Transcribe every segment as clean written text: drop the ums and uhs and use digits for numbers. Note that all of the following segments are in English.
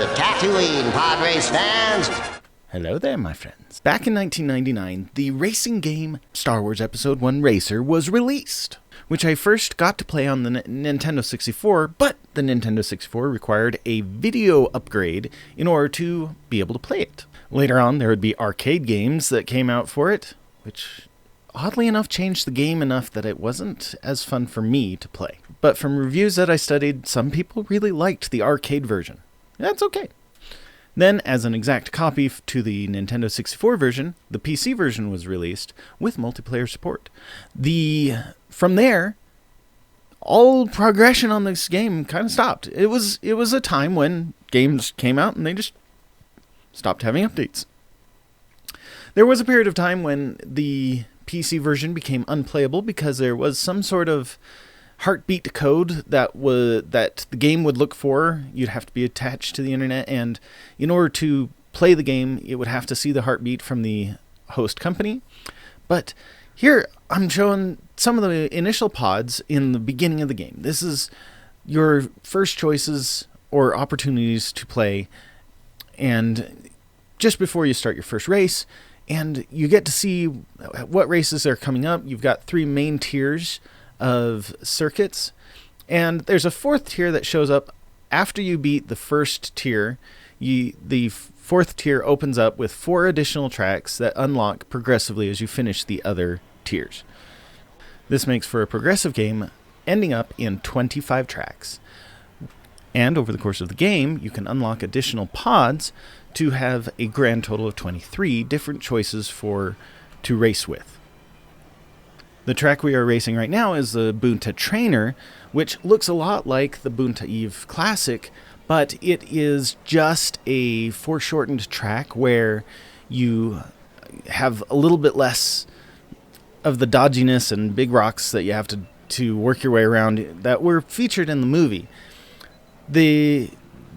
to Tatooine, pod race fans. Hello there, my friends. Back in 1999, the racing game Star Wars Episode 1 Racer was released, which I first got to play on the Nintendo 64, but the Nintendo 64 required a video upgrade in order to be able to play it. Later on, there would be arcade games that came out for it, which oddly enough changed the game enough that it wasn't as fun for me to play. But from reviews that I studied, some people really liked the arcade version. That's okay. Then, as an exact copy to the Nintendo 64 version, the PC version was released with multiplayer support. From there, all progression on this game kind of stopped. It was a time when games came out and they just stopped having updates. There was a period of time when the PC version became unplayable because there was some sort of heartbeat code that the game would look for. You'd have to be attached to the internet, and in order to play the game, it would have to see the heartbeat from the host company. But here, I'm showing some of the initial pods in the beginning of the game. This is your first choices or opportunities to play, and just before you start your first race, and you get to see what races are coming up. You've got 3 main tiers of circuits, and there's a 4th tier that shows up after you beat the first tier. The 4th tier opens up with 4 additional tracks that unlock progressively as you finish the other tiers. This makes for a progressive game ending up in 25 tracks. And over the course of the game, you can unlock additional pods to have a grand total of 23 different choices to race with. The track we are racing right now is the Bunta Trainer, which looks a lot like the Bunta Eve Classic, but it is just a foreshortened track where you have a little bit less of the dodginess and big rocks that you have to work your way around that were featured in the movie. The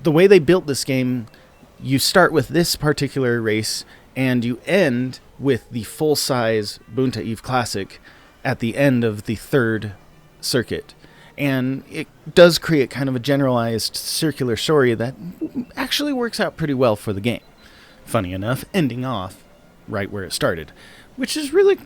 way they built this game, you start with this particular race and you end with the full-size Bunta Eve Classic at the end of the 3rd circuit. And it does create kind of a generalized circular story that actually works out pretty well for the game. Funny enough, ending off right where it started, which is really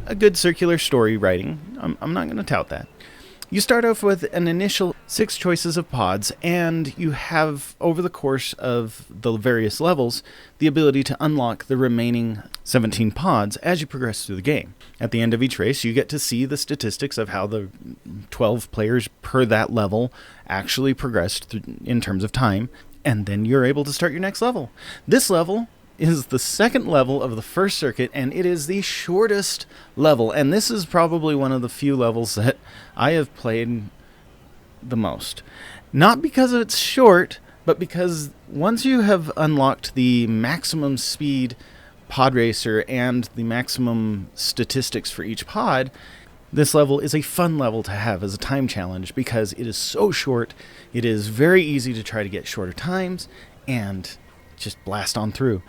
a good circular story writing. I'm not going to tout that. You start off with an initial 6 choices of pods, and you have, over the course of the various levels, the ability to unlock the remaining 17 pods as you progress through the game. At the end of each race, you get to see the statistics of how the 12 players per that level actually progressed in terms of time, and then you're able to start your next level. This level is the 2nd level of the 1st circuit, and it is the shortest level, and this is probably one of the few levels that I have played the most. Not because it's short, but because once you have unlocked the maximum speed pod racer and the maximum statistics for each pod, this level is a fun level to have as a time challenge because it is so short. It is very easy to try to get shorter times and just blast on through.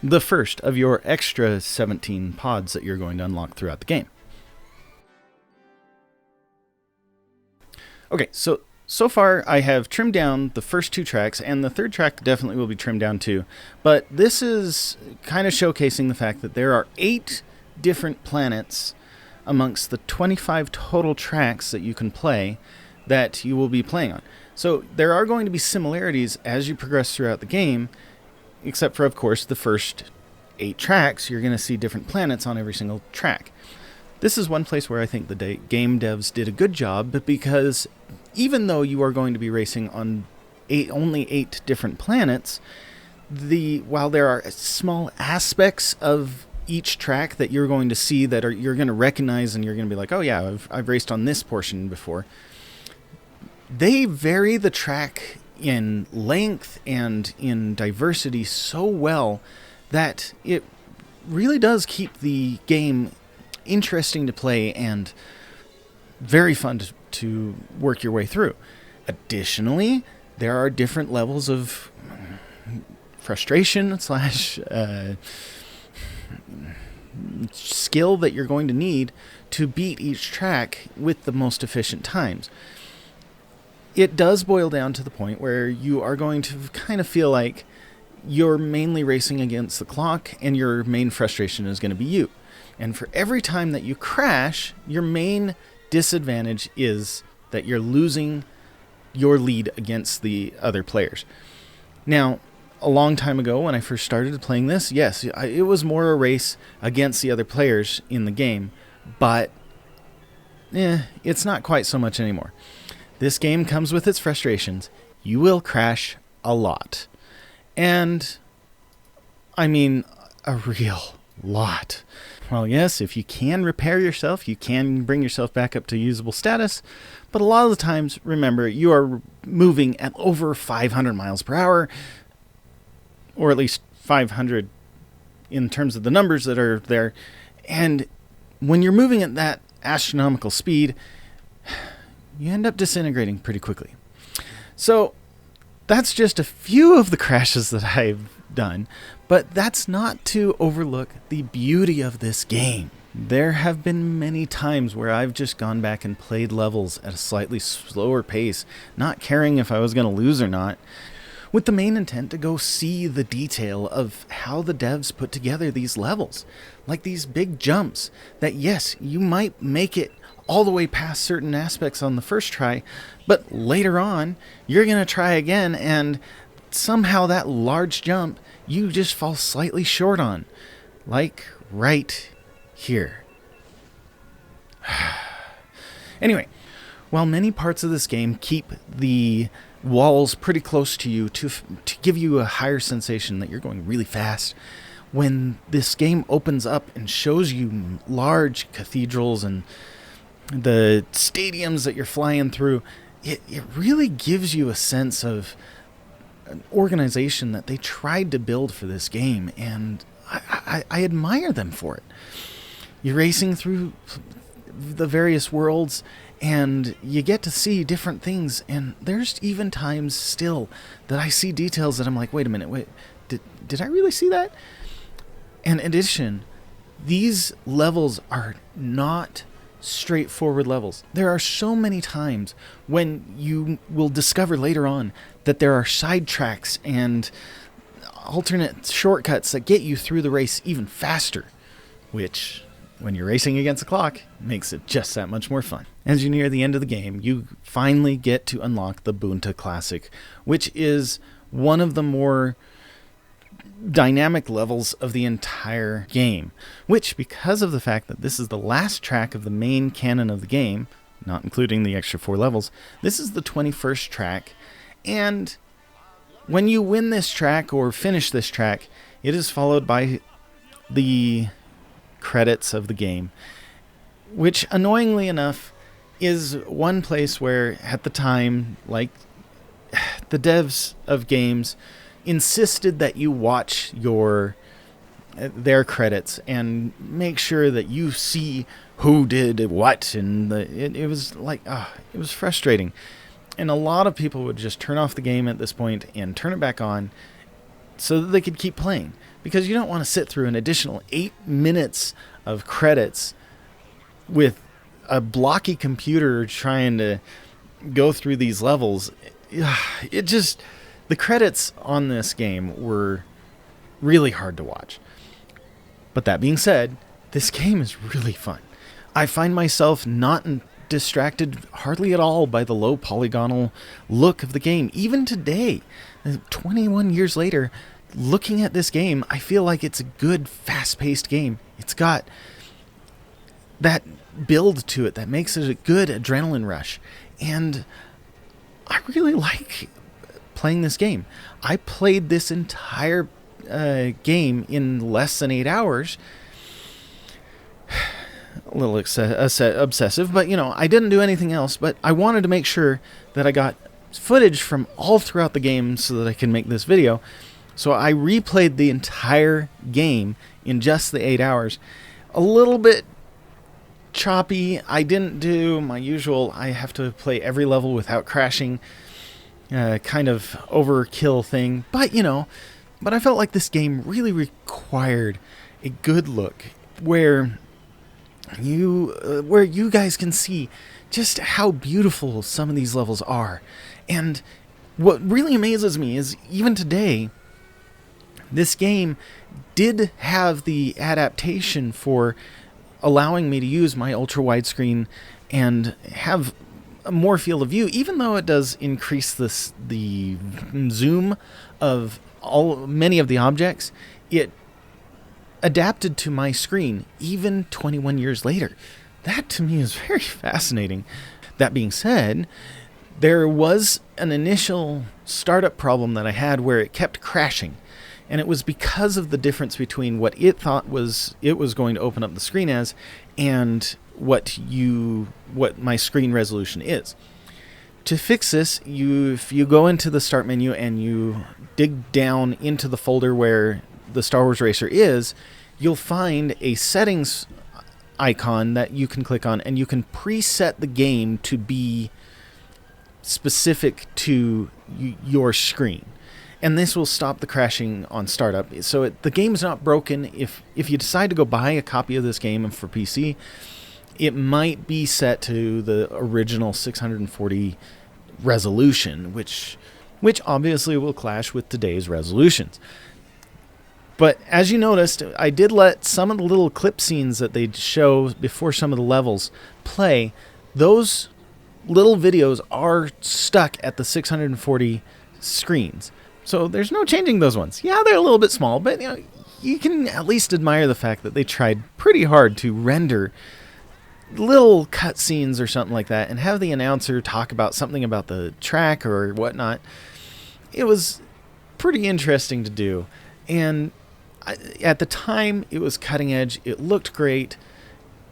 The first of your extra 17 pods that you're going to unlock throughout the game. Okay, so far I have trimmed down the first 2 tracks, and the 3rd track definitely will be trimmed down too. But this is kind of showcasing the fact that there are 8 different planets amongst the 25 total tracks that you can play that you will be playing on. So there are going to be similarities as you progress throughout the game, except for, of course, the first 8 tracks. You're going to see different planets on every single track. This is one place where I think the game devs did a good job, because even though you are going to be racing on only 8 different planets, while there are small aspects of each track that you're going to see that you're going to recognize and you're going to be like, oh yeah, I've raced on this portion before, they vary the track in length and in diversity so well that it really does keep the game interesting to play and very fun to work your way through. Additionally, there are different levels of frustration / skill that you're going to need to beat each track with the most efficient times. it does boil down to the point where you are going to kind of feel like you're mainly racing against the clock and your main frustration is going to be you. And for every time that you crash, your main disadvantage is that you're losing your lead against the other players. Now, a long time ago when I first started playing this, yes, it was more a race against the other players in the game, but it's not quite so much anymore. This game comes with its frustrations. You will crash a lot. And, I mean, a real lot. Well, yes, if you can repair yourself, you can bring yourself back up to usable status, but a lot of the times, remember, you are moving at over 500 miles per hour, or at least 500 in terms of the numbers that are there, and when you're moving at that astronomical speed, you end up disintegrating pretty quickly. So, that's just a few of the crashes that I've done, but that's not to overlook the beauty of this game. There have been many times where I've just gone back and played levels at a slightly slower pace, not caring if I was going to lose or not, with the main intent to go see the detail of how the devs put together these levels. Like these big jumps that, yes, you might make it all the way past certain aspects on the first try, but later on, you're going to try again, and somehow that large jump you just fall slightly short on. Like right here. Anyway, while many parts of this game keep the walls pretty close to you to give you a higher sensation that you're going really fast, when this game opens up and shows you large cathedrals and the stadiums that you're flying through, it really gives you a sense of an organization that they tried to build for this game, and I admire them for it. You're racing through the various worlds, and you get to see different things, and there's even times still that I see details that I'm like, wait a minute, did I really see that? And in addition, these levels are not straightforward levels. There are so many times when you will discover later on that there are side tracks and alternate shortcuts that get you through the race even faster, which, when you're racing against the clock, makes it just that much more fun. As you near the end of the game, you finally get to unlock the Baku Classic, which is one of the more dynamic levels of the entire game, which, because of the fact that this is the last track of the main canon of the game, not including the extra 4 levels, this is the 21st track, and when you win this track or finish this track, it is followed by the credits of the game, which, annoyingly enough, is one place where, at the time, like, the devs of games insisted that you watch their credits and make sure that you see who did what, and it was like, it was frustrating. And a lot of people would just turn off the game at this point and turn it back on so that they could keep playing, because you don't want to sit through an additional 8 minutes of credits with a blocky computer trying to go through these levels. The credits on this game were really hard to watch. But that being said, this game is really fun. I find myself not distracted hardly at all by the low polygonal look of the game. Even today, 21 years later, looking at this game, I feel like it's a good, fast-paced game. It's got that build to it that makes it a good adrenaline rush. And I really like playing this game. I played this entire game in less than 8 hours. A little obsessive, but I didn't do anything else, but I wanted to make sure that I got footage from all throughout the game so that I can make this video. So I replayed the entire game in just the 8 hours. A little bit choppy. I didn't do my usual, I have to play every level without crashing kind of overkill thing, but I felt like this game really required a good look where where you guys can see just how beautiful some of these levels are. And what really amazes me is even today, this game did have the adaptation for allowing me to use my ultra widescreen and have a more field of view, even though it does increase the zoom of many of the objects. It adapted to my screen even 21 years later. That to me is very fascinating. That being said, there was an initial startup problem that I had where it kept crashing. And it was because of the difference between what it thought it was going to open up the screen as and what my screen resolution is. To fix this, if you go into the start menu and you dig down into the folder where the Star Wars Racer is, you'll find a settings icon that you can click on, and you can preset the game to be specific to your screen. And this will stop the crashing on startup. So the game's not broken. If you decide to go buy a copy of this game for PC, it might be set to the original 640 resolution, which obviously will clash with today's resolutions. But as you noticed, I did let some of the little clip scenes that they'd show before some of the levels play. Those little videos are stuck at the 640 screens. So there's no changing those ones. Yeah, they're a little bit small, but you can at least admire the fact that they tried pretty hard to render little cut scenes or something like that and have the announcer talk about something about the track or whatnot. It was pretty interesting to do. And at the time, it was cutting edge. It looked great.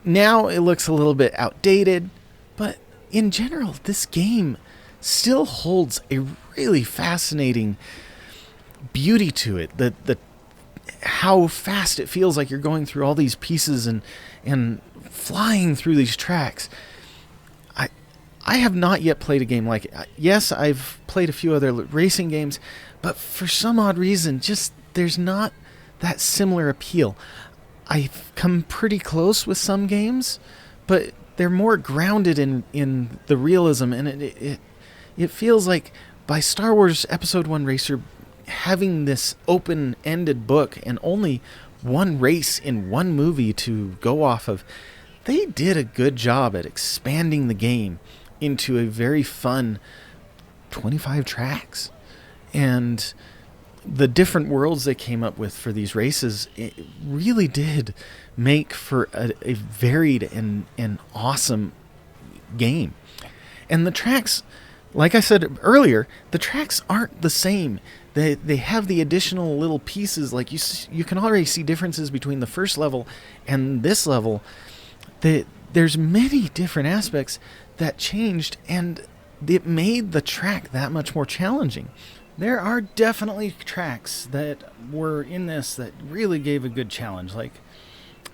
Now it looks a little bit outdated, but in general, this game still holds a really fascinating beauty to it. The how fast it feels like you're going through all these pieces and flying through these tracks. I have not yet played a game like it. Yes, I've played a few other racing games, but for some odd reason, just there's not that similar appeal. I've come pretty close with some games, but they're more grounded in the realism, and it feels like by Star Wars Episode 1 Racer having this open-ended book and only one race in one movie to go off of, they did a good job at expanding the game into a very fun 25 tracks. And the different worlds they came up with for these races, it really did make for a varied and awesome game. And the tracks, like I said earlier, the tracks aren't the same. They have the additional little pieces. Like you can already see differences between the first level and this level. There's many different aspects that changed, and it made the track that much more challenging. There are definitely tracks that were in this that really gave a good challenge. Like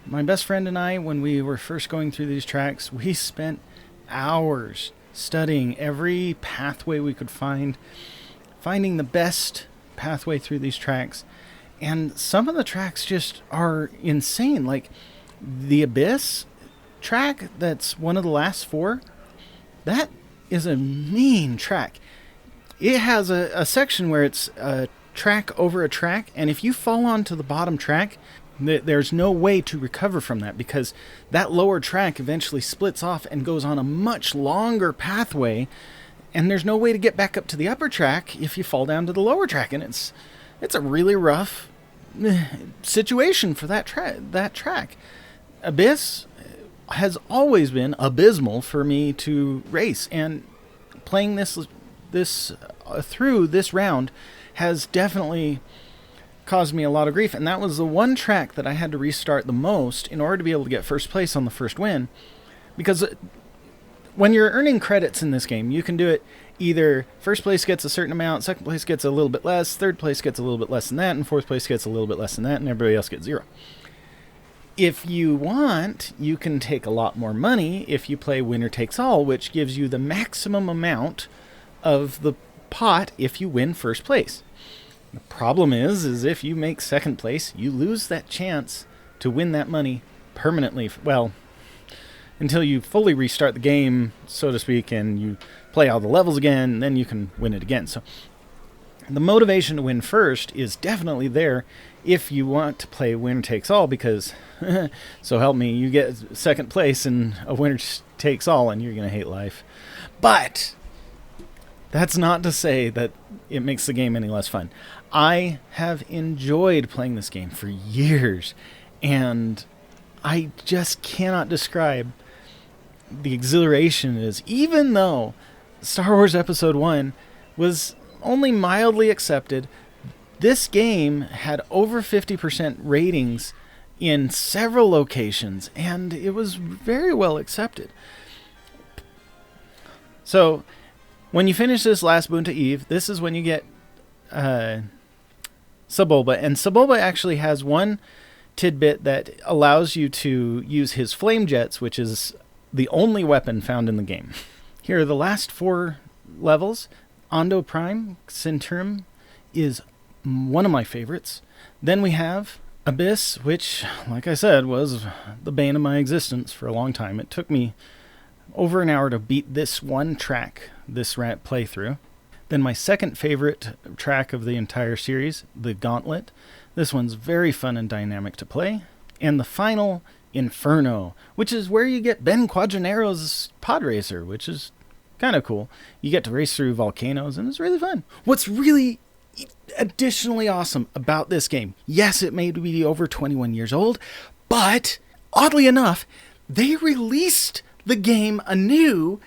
my best friend and I, when we were first going through these tracks, we spent hours studying every pathway we could find, finding the best pathway through these tracks. And some of the tracks just are insane. Like the Abyss track, that's one of the last four, that is a mean track. It has a section where it's a track over a track, and if you fall onto the bottom track, there's no way to recover from that, because that lower track eventually splits off and goes on a much longer pathway, and there's no way to get back up to the upper track if you fall down to the lower track. And it's a really rough situation for that track. Abyss has always been abysmal for me to race, and playing this through this round has definitely caused me a lot of grief. And that was the one track that I had to restart the most in order to be able to get first place on the first win, because when you're earning credits in this game, you can do it either first place gets a certain amount, second place gets a little bit less, third place gets a little bit less than that, and fourth place gets a little bit less than that, and everybody else gets 0. If you want, you can take a lot more money if you play winner takes all, which gives you the maximum amount of the pot if you win first place. The problem is if you make second place, you lose that chance to win that money permanently. Well, until you fully restart the game, so to speak, and you play all the levels again, and then you can win it again. So the motivation to win first is definitely there if you want to play winner takes all, because, so help me, you get second place in a winner takes all, and you're going to hate life. But that's not to say that it makes the game any less fun. I have enjoyed playing this game for years, and I just cannot describe the exhilaration it is, even though Star Wars Episode 1 was only mildly accepted. This game had over 50% ratings in several locations, and it was very well accepted. So, when you finish this last Boonta Eve, this is when you get Sebulba, and Sebulba actually has one tidbit that allows you to use his flame jets, which is the only weapon found in the game. Here are the last 4 levels. Ondo Prime, Centurum, is one of my favorites. Then we have Abyss, which, like I said, was the bane of my existence for a long time. It took me over an hour to beat this one track, this playthrough. Then my second favorite track of the entire series, the Gauntlet. This one's very fun and dynamic to play. And the final, Inferno, which is where you get Ben Quadranero's pod racer, which is kind of cool. You get to race through volcanoes, and it's really fun. What's really additionally awesome about this game, yes, it may be over 21 years old, but oddly enough, they released the game anew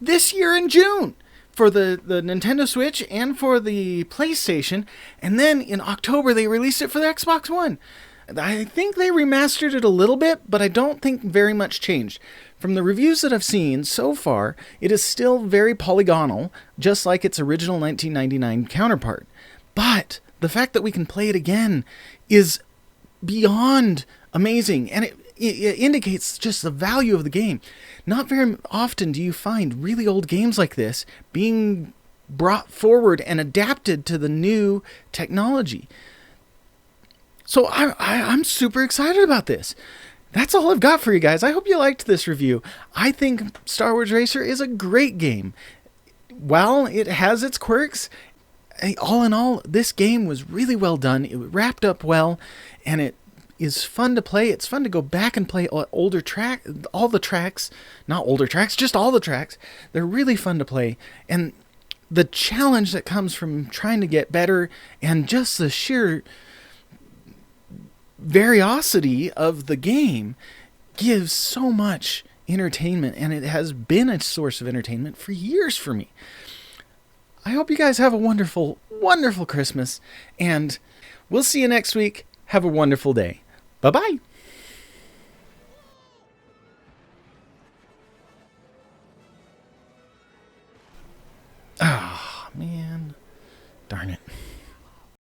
this year in June for the Nintendo Switch and for the PlayStation, and then in October they released it for the Xbox One. I think they remastered it a little bit, but I don't think very much changed. From the reviews that I've seen so far, it is still very polygonal, just like its original 1999 counterpart. But the fact that we can play it again is beyond amazing, and it indicates just the value of the game. Not very often do you find really old games like this being brought forward and adapted to the new technology. So I'm super excited about this. That's all I've got for you guys. I hope you liked this review. I think Star Wars Racer is a great game. While it has its quirks, all in all, this game was really well done. It wrapped up well, and it is fun to play. It's fun to go back and play all the tracks. They're really fun to play. And the challenge that comes from trying to get better and just the sheer variosity of the game gives so much entertainment, and it has been a source of entertainment for years for me. I hope you guys have a wonderful, wonderful Christmas, and we'll see you next week. Have a wonderful day. Bye-bye.